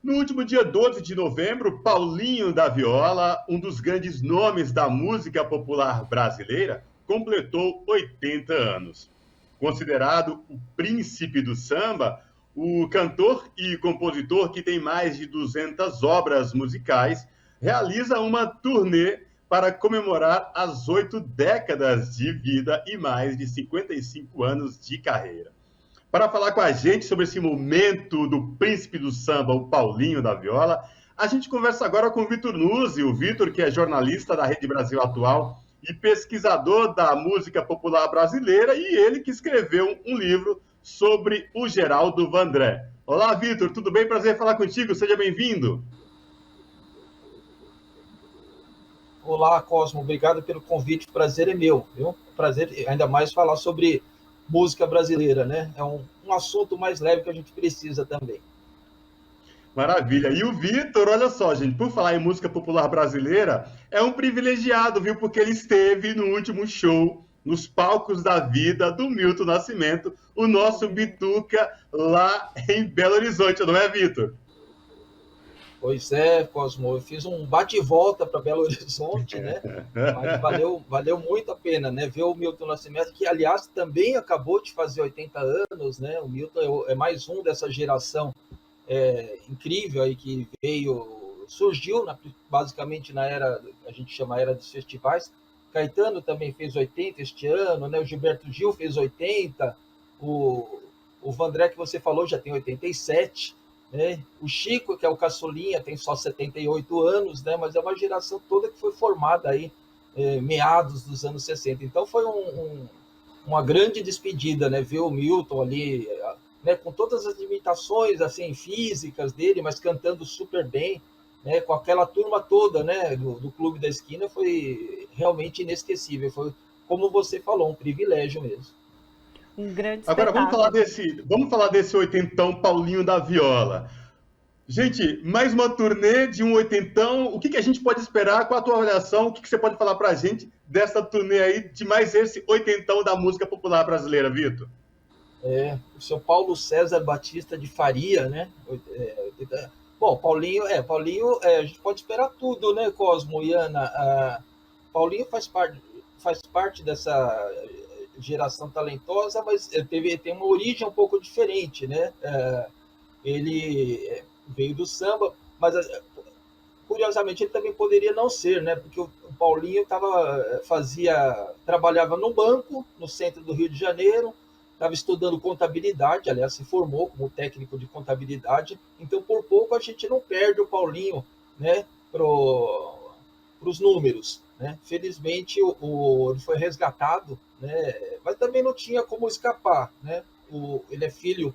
No último dia 12 de novembro, Paulinho da Viola, um dos grandes nomes da música popular brasileira, completou 80 anos. Considerado o príncipe do samba, o cantor e compositor, que tem mais de 200 obras musicais, realiza uma turnê para comemorar as 8 décadas de vida e mais de 55 anos de carreira. Para falar com a gente sobre esse momento do príncipe do samba, o Paulinho da Viola, a gente conversa agora com o Vitor Nuzzi, o Vitor, que é jornalista da Rede Brasil Atual e pesquisador da música popular brasileira, e ele que escreveu um livro sobre o Geraldo Vandré. Olá, Vitor, tudo bem? Prazer falar contigo, seja bem-vindo. Olá, Cosmo, obrigado pelo convite, o prazer é meu, viu? Prazer ainda mais falar sobre música brasileira, né? É um assunto mais leve que a gente precisa também. Maravilha. E o Vitor, olha só, gente, por falar em música popular brasileira, é um privilegiado, viu? Porque ele esteve no último show, nos palcos da vida do Milton Nascimento, o nosso Bituca, lá em Belo Horizonte, não é, Vitor? Pois é, Cosmo, eu fiz um bate e volta para Belo Horizonte, né? Mas valeu muito a pena, né? Ver o Milton Nascimento, que aliás também acabou de fazer 80 anos, né? O Milton é mais um dessa geração incrível aí que surgiu basicamente na era, a gente chama era dos festivais. Caetano também fez 80 este ano, né? O Gilberto Gil fez 80, o, o Vandré que você falou já tem 87, né? O Chico, que é o caçulinha, tem só 78 anos, né? Mas é uma geração toda que foi formada aí meados dos anos 60. Então foi uma grande despedida, né? Ver o Milton ali, né, com todas as limitações assim físicas dele, mas cantando super bem, né, com aquela turma toda, né, do Clube da Esquina, foi realmente inesquecível. Foi, como você falou, um privilégio mesmo. Um grande Agora espetáculo. vamos falar desse oitentão Paulinho da Viola. Gente, mais uma turnê de um oitentão. O que a gente pode esperar? Qual a tua avaliação? O que você pode falar pra gente dessa turnê aí, de mais esse oitentão da música popular brasileira, Vitor? O seu Paulo César Batista de Faria, né? Bom, Paulinho, a gente pode esperar tudo, né, Cosmo e Ana? Paulinho faz parte dessa geração talentosa, mas tem uma origem um pouco diferente, né? Ele veio do samba, mas curiosamente ele também poderia não ser, né? Porque o Paulinho trabalhava no banco no centro do Rio de Janeiro, estava estudando contabilidade, aliás, se formou como técnico de contabilidade, então por pouco a gente não perde o Paulinho, né, para os números, né? Felizmente ele foi resgatado, né, mas também não tinha como escapar, né? Ele é filho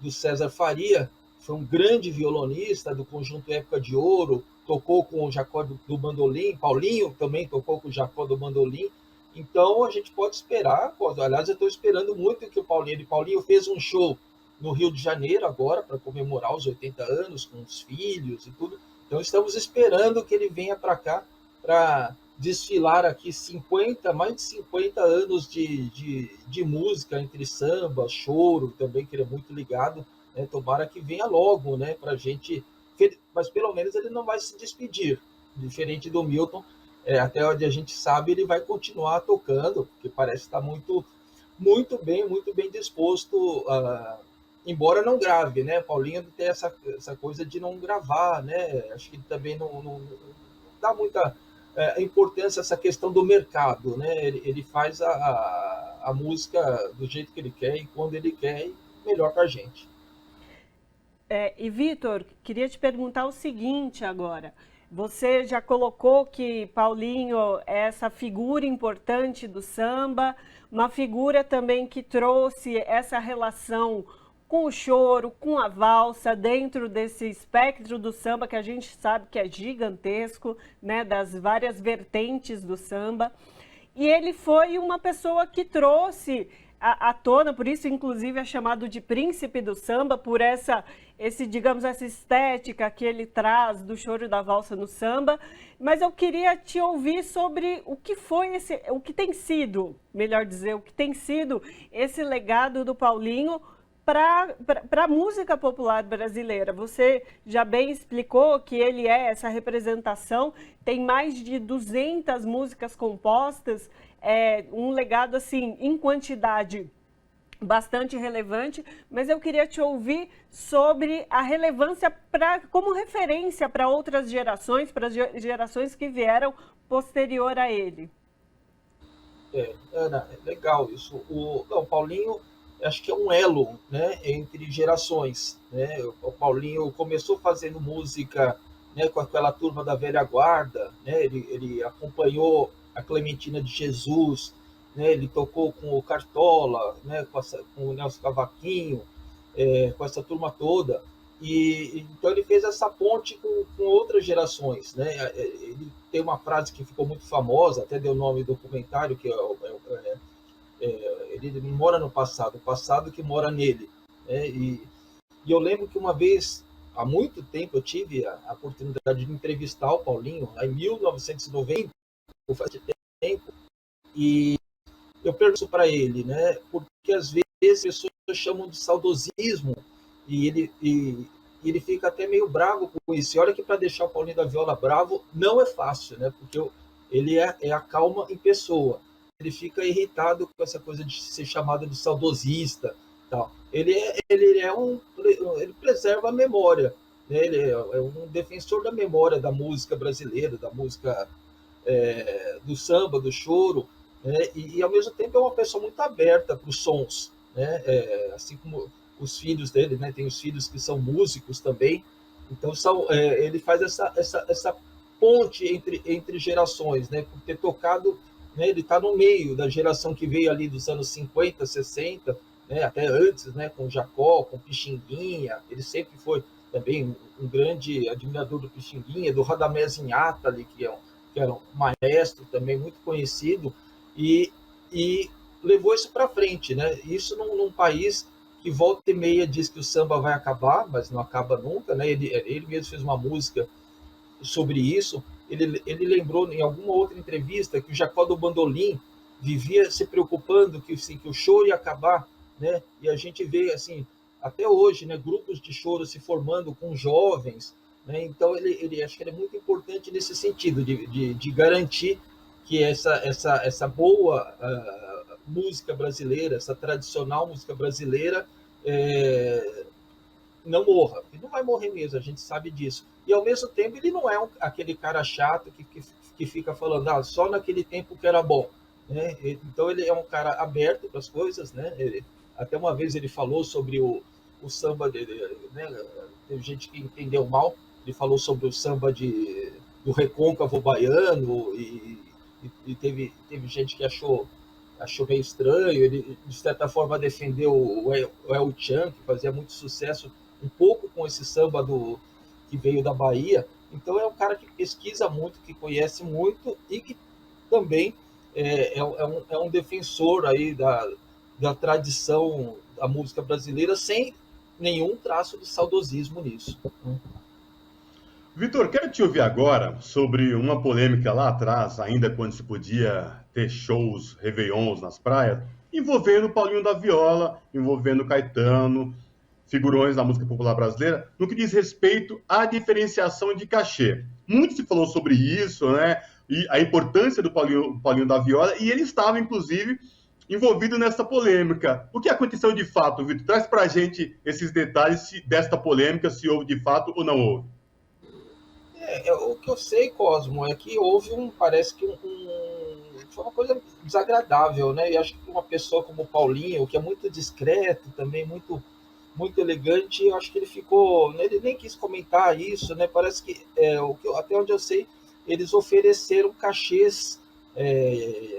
do César Faria, foi um grande violonista do conjunto Época de Ouro, tocou com o Jacó do Bandolim, Paulinho também tocou com o Jacó do Bandolim, então a gente pode esperar, aliás eu estou esperando muito que o Paulinho fez um show no Rio de Janeiro agora, para comemorar os 80 anos, com os filhos e tudo, então estamos esperando que ele venha para cá, para desfilar aqui mais de 50 anos de música, entre samba, choro, também que ele é muito ligado, né? Tomara que venha logo, né, para a gente, mas pelo menos ele não vai se despedir, diferente do Milton, até onde a gente sabe ele vai continuar tocando, porque parece estar muito bem disposto, embora não grave, né? Paulinho tem essa coisa de não gravar, né? Acho que ele também não dá muita importância a essa questão do mercado, né? Ele faz a música do jeito que ele quer e quando ele quer, e melhor para a gente. E Vitor, queria te perguntar o seguinte agora. Você já colocou que Paulinho é essa figura importante do samba, uma figura também que trouxe essa relação com o choro, com a valsa, dentro desse espectro do samba que a gente sabe que é gigantesco, né, das várias vertentes do samba. E ele foi uma pessoa que trouxe à tona, por isso inclusive é chamado de príncipe do samba, por digamos, essa estética que ele traz do choro e da valsa no samba. Mas eu queria te ouvir sobre o que foi o que tem sido, melhor dizer, o que tem sido esse legado do Paulinho para a música popular brasileira. Você já bem explicou que ele é essa representação, tem mais de 200 músicas compostas, um legado assim em quantidade bastante relevante, mas eu queria te ouvir sobre a relevância como referência para outras gerações, para as gerações que vieram posterior a ele. Ana, é legal isso. O Paulinho, acho que é um elo, né, entre gerações, né? O Paulinho começou fazendo música, né, com aquela turma da velha guarda, né? Ele acompanhou a Clementina de Jesus, né? Ele tocou com o Cartola, né, com o Nelson Cavaquinho, com essa turma toda. Então ele fez essa ponte com outras gerações, né? Ele tem uma frase que ficou muito famosa, até deu nome do documentário, que ele mora no passado, o passado que mora nele, né? E eu lembro que uma vez, há muito tempo, eu tive a oportunidade de entrevistar o Paulinho, lá em 1990, faz tempo, e eu pergunto para ele, né? Porque às vezes as pessoas chamam de saudosismo e ele fica até meio bravo com isso. E olha que para deixar o Paulinho da Viola bravo não é fácil, né? Porque ele é a calma em pessoa. Ele fica irritado com essa coisa de ser chamado de saudosista, tal. Ele preserva a memória, né? Ele é um defensor da memória da música brasileira, da música do samba, do choro, né? E ao mesmo tempo é uma pessoa muito aberta para os sons, né? Assim como os filhos dele, né? Tem os filhos que são músicos também, então ele faz essa ponte entre gerações, né? Por ter tocado, né? Ele está no meio da geração que veio ali dos anos 50, 60, né? Até antes, né? Com o Jacó, com o Pixinguinha, ele sempre foi também um grande admirador do Pixinguinha, do Radamés Inátali, que era um maestro também muito conhecido, e levou isso para frente, né? Isso num país que volta e meia diz que o samba vai acabar, mas não acaba nunca, né? Ele mesmo fez uma música sobre isso. Ele lembrou em alguma outra entrevista que o Jacó do Bandolim vivia se preocupando que o choro ia acabar, né? E a gente vê assim até hoje, né? Grupos de choro se formando com jovens, né? Então ele acho que ele é muito importante nesse sentido de garantir que essa boa música brasileira, essa tradicional música brasileira não morra. Ele não vai morrer mesmo, a gente sabe disso. E ao mesmo tempo ele não é aquele cara chato que fica falando só naquele tempo que era bom, né? Então ele é um cara aberto para as coisas, né? Até uma vez ele falou sobre o samba dele, né? Teve gente que entendeu mal. Ele falou sobre o samba do recôncavo baiano e teve gente que achou meio estranho. Ele, de certa forma, defendeu o El Chan, que fazia muito sucesso um pouco com esse samba que veio da Bahia. Então é um cara que pesquisa muito, que conhece muito e que também é um defensor aí da tradição da música brasileira, sem nenhum traço de saudosismo nisso. Vitor, quero te ouvir agora sobre uma polêmica lá atrás, ainda quando se podia ter shows, réveillons nas praias, envolvendo o Paulinho da Viola, envolvendo Caetano, figurões da música popular brasileira, no que diz respeito à diferenciação de cachê. Muito se falou sobre isso, né? E a importância do Paulinho da Viola, e ele estava, inclusive, envolvido nessa polêmica. O que aconteceu de fato, Vitor? Traz para a gente esses detalhes desta polêmica, se houve de fato ou não houve. O que eu sei, Cosmo, é que houve parece que foi uma coisa desagradável, né? E acho que uma pessoa como o Paulinho, que é muito discreto, também muito muito elegante, eu acho que ele ficou, ele nem quis comentar isso, né? Parece que até onde eu sei, eles ofereceram cachês,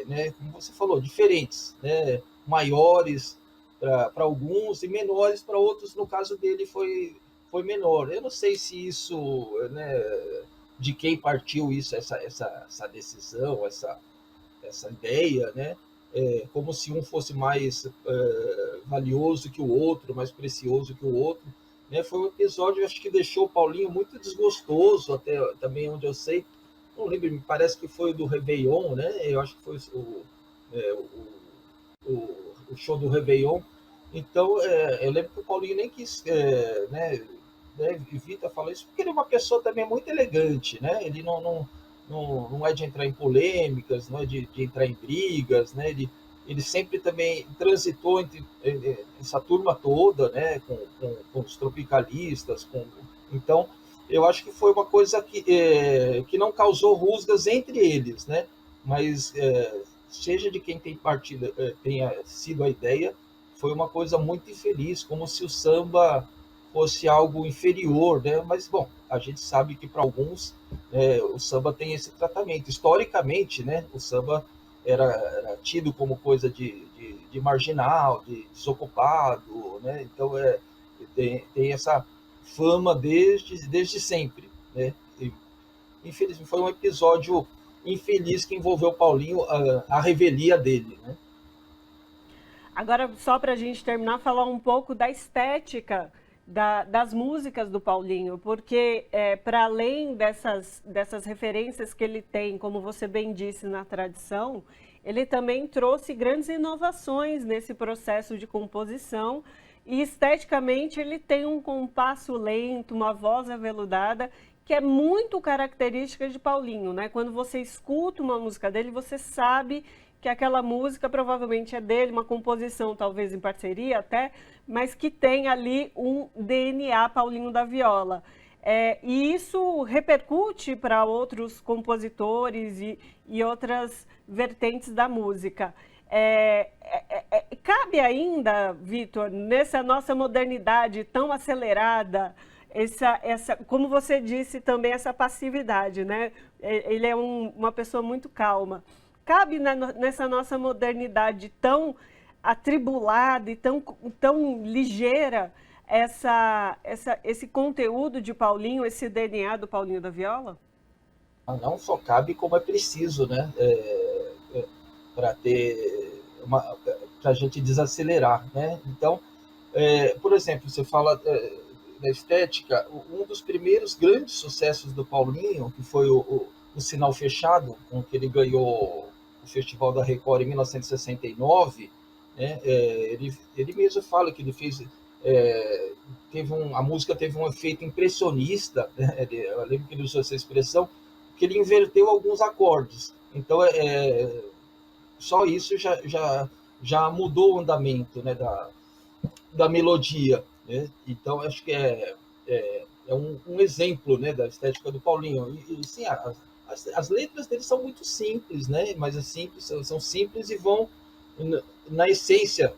né? Como você falou, diferentes, né? Maiores para alguns e menores para outros. No caso dele foi menor. Eu não sei se isso, né, de quem partiu isso, essa decisão, essa ideia, né? Como se um fosse mais valioso que o outro, mais precioso que o outro. Né? Foi um episódio, acho que deixou o Paulinho muito desgostoso, até também onde eu sei. Não lembro, me parece que foi o do Réveillon, né? Eu acho que foi o show do Réveillon. Então, eu lembro que o Paulinho nem quis, evita falar isso, porque ele é uma pessoa também muito elegante, né? Ele não é de entrar em polêmicas, não é de entrar em brigas, né? Ele sempre também transitou entre essa turma toda, né? Com os tropicalistas, então eu acho que foi uma coisa que não causou rusgas entre eles, né? Mas seja de quem tem partido, tenha sido a ideia, foi uma coisa muito infeliz, como se o samba fosse algo inferior, né? Mas, bom, a gente sabe que para alguns o samba tem esse tratamento. Historicamente, né, o samba era tido como coisa de marginal, de desocupado, né? Então, tem essa fama desde sempre, né? E, infelizmente, foi um episódio infeliz que envolveu o Paulinho, a revelia dele, né? Agora, só para a gente terminar, falar um pouco da estética das músicas do Paulinho, porque para além dessas referências que ele tem, como você bem disse, na tradição, ele também trouxe grandes inovações nesse processo de composição e esteticamente ele tem um compasso lento, uma voz aveludada, que é muito característica de Paulinho, né? Quando você escuta uma música dele, você sabe que aquela música provavelmente é dele, uma composição talvez em parceria até, mas que tem ali um DNA Paulinho da Viola. E isso repercute para outros compositores e outras vertentes da música. Cabe ainda, Vitor, nessa nossa modernidade tão acelerada, como você disse também, essa passividade, né? Ele é uma pessoa muito calma. Cabe nessa nossa modernidade tão atribulada e tão ligeira esse conteúdo de Paulinho, esse DNA do Paulinho da Viola? Não só cabe, como é preciso, né? Para ter para a gente desacelerar, né? Então, por exemplo, você fala da estética, um dos primeiros grandes sucessos do Paulinho, que foi o Sinal Fechado, com que ele ganhou o Festival da Record em 1969, né? Ele mesmo fala que ele fez a música teve um efeito impressionista, né? Eu lembro que ele usou essa expressão, que ele inverteu alguns acordes. Então, só isso já mudou o andamento, né, da melodia, né? Então, acho que é um exemplo, né, da estética do Paulinho. E sim, as letras dele são muito simples, né? Mas são simples e vão na essência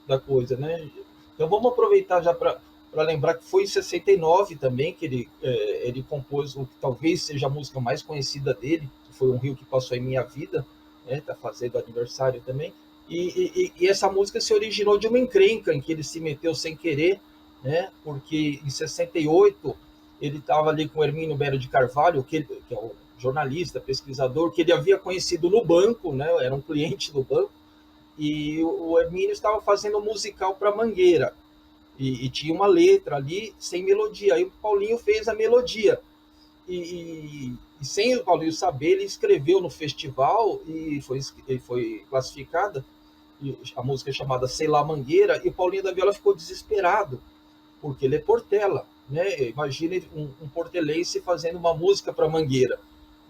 da coisa, né? Então, vamos aproveitar já para lembrar que foi em 69 também que ele compôs o que talvez seja a música mais conhecida dele, que foi Um Rio que Passou em Minha Vida, né? Tá fazendo aniversário também. E essa música se originou de uma encrenca em que ele se meteu sem querer, né? Porque em 68 ele estava ali com o Hermínio Belo de Carvalho, que é um jornalista, pesquisador, que ele havia conhecido no banco, né? Era um cliente do banco, e o Hermínio estava fazendo um musical para Mangueira, e tinha uma letra ali sem melodia. Aí o Paulinho fez a melodia. E sem o Paulinho saber, ele escreveu no festival e foi classificada. A música é chamada Sei Lá Mangueira, e o Paulinho da Viola ficou desesperado, porque ele é Portela, né? Imagina um portelense fazendo uma música para Mangueira,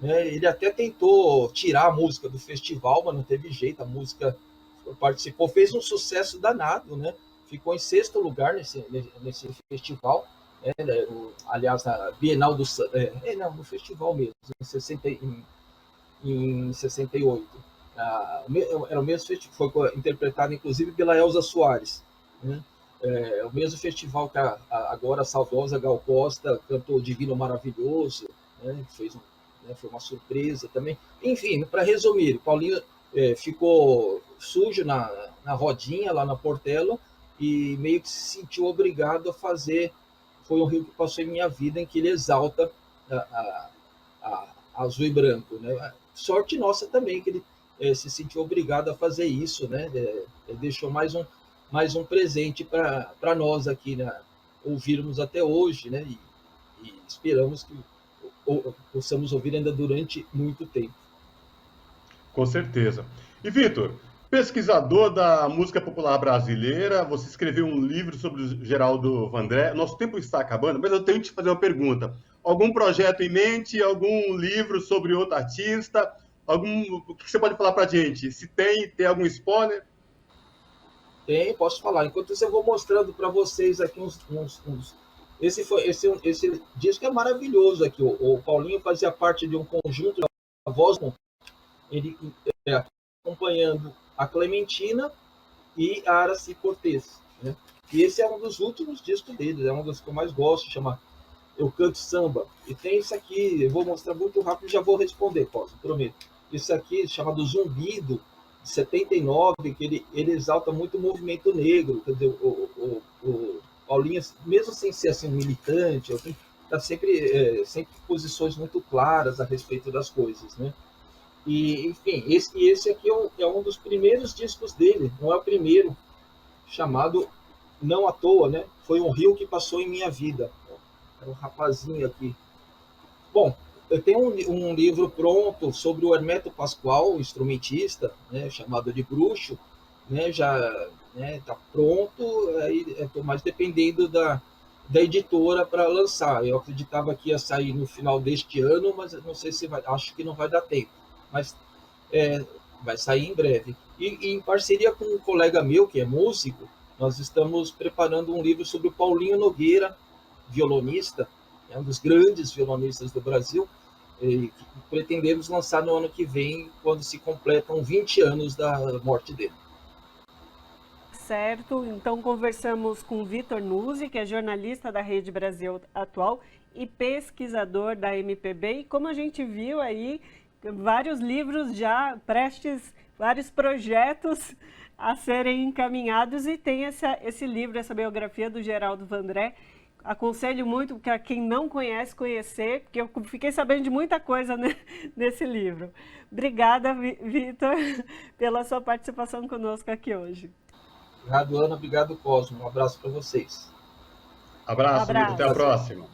né? Ele até tentou tirar a música do festival, mas não teve jeito, a música participou, fez um sucesso danado, né? Ficou em sexto lugar nesse festival, né? Aliás, na Bienal não, no festival mesmo, em 68. Era o mesmo festival, foi interpretado inclusive pela Elza Soares, né? O mesmo festival que agora a saudosa Gal Costa cantou Divino Maravilhoso, né? Foi uma surpresa também. Enfim, para resumir, Paulinho ficou sujo na rodinha lá na Portela e meio que se sentiu obrigado a fazer. Foi Um Rio que Passou em Minha Vida, em que ele exalta a azul e branco, né? Sorte nossa também que ele se sentiu obrigado a fazer isso, né? Ele deixou mais um presente para nós aqui, né? Ouvirmos até hoje, né? E esperamos que possamos ouvir ainda durante muito tempo. Com certeza. E, Vitor, pesquisador da música popular brasileira, você escreveu um livro sobre o Geraldo Vandré. Nosso tempo está acabando, mas eu tenho que te fazer uma pergunta. Algum projeto em mente? Algum livro sobre outro artista? O que você pode falar para a gente? Se tem algum spoiler? Tem, posso falar. Enquanto isso, eu vou mostrando para vocês aqui esse disco é maravilhoso aqui. O Paulinho fazia parte de um conjunto da voz, ele acompanhando a Clementina e a Aracy Cortez, né? E esse é um dos últimos discos dele, é um dos que eu mais gosto, chama Eu Canto Samba. E tem isso aqui, eu vou mostrar muito rápido e já vou responder, prometo. Isso aqui, chamado Zumbido, de 79, que ele exalta muito o movimento negro. Quer dizer, o Paulinho, mesmo sem ser assim, militante, está sempre posições muito claras a respeito das coisas, né? E, enfim, esse aqui é um dos primeiros discos dele, não é o primeiro, chamado Não à Toa, né? Foi um rio que passou em minha vida. É um rapazinho aqui. Bom, eu tenho um livro pronto sobre o Hermeto Pascoal, instrumentista, né, chamado de Bruxo, né, já está pronto, aí estou mais dependendo da editora para lançar. Eu acreditava que ia sair no final deste ano, mas não sei se vai, acho que não vai dar tempo, mas vai sair em breve. E em parceria com um colega meu, que é músico, nós estamos preparando um livro sobre o Paulinho Nogueira, violonista, é um dos grandes violonistas do Brasil, e pretendemos lançar no ano que vem, quando se completam 20 anos da morte dele. Certo, então conversamos com Vitor Nuzzi, que é jornalista da Rede Brasil Atual e pesquisador da MPB, e como a gente viu aí, vários livros já prestes, vários projetos a serem encaminhados, e tem esse livro, essa biografia do Geraldo Vandré. Aconselho muito para quem não conhece, conhecer, porque eu fiquei sabendo de muita coisa nesse livro. Obrigada, Vitor, pela sua participação conosco aqui hoje. Obrigado, Ana. Obrigado, Cosmo. Um abraço para vocês. Abraço, Vitor. Até a próxima.